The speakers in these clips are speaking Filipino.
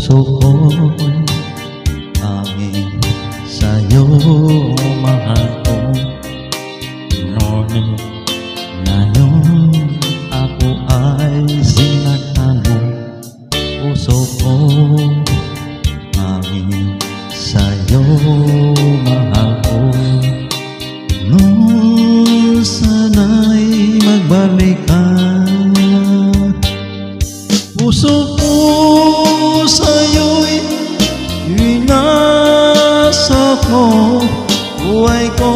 puso ko'y tanging sa'yo, mahal ko. Ngunit ngayon ako ay sinaktan mo. Puso ko tanging sa'yo, mahal ko. Nung sana'y magbalik ka, puso ko sa'yo'y inasa ko. Buhay ko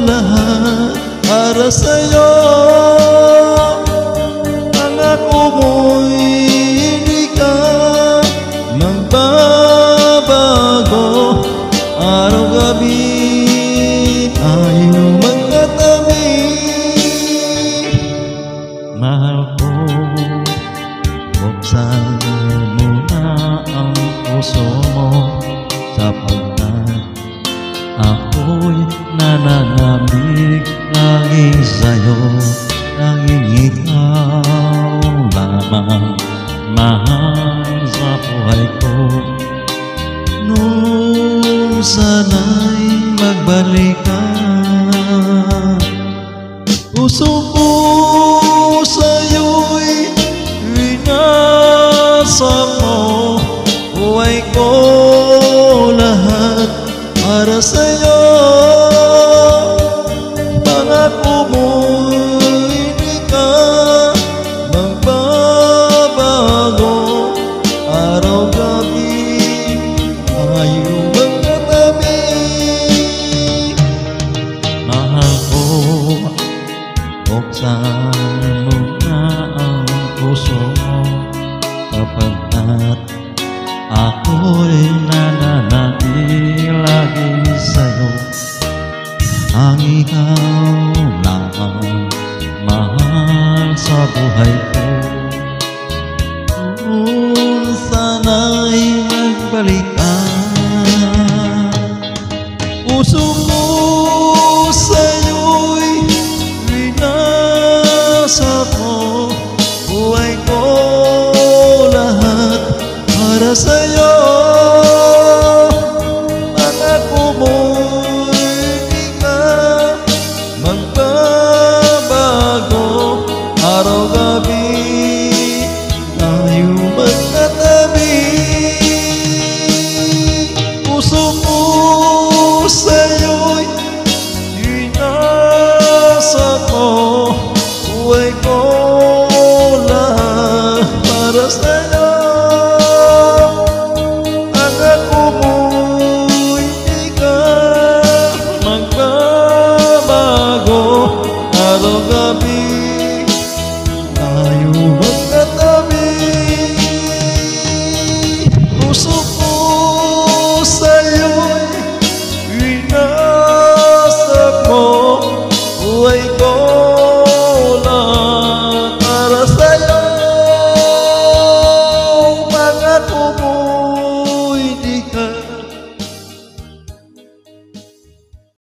lahat para sa'yo. Pangako mo'y hindi ka magbabago. Araw-gabi tayo magkatabi. Mahal ko, buksan mo na ang puso mo, sapagkat ako'y nananabik lagi sa'yo. Tanging ikaw lamang mahal sa buhay ko. Nung sana'y magbalik ka, puso ko sa'yo'y inasa mo. Buhay ko lahat para sa'yo. Pangako mo hindi ka magbabago. Araw-gabi tayo magkatabi. Mahal ko, buksan mo na ang puso mo, sapagkat ako'y nananatili lagi sa'yo. Ang ikaw lamang mahal sa buhay ko. Kung sana'y magbalik ka, puso ko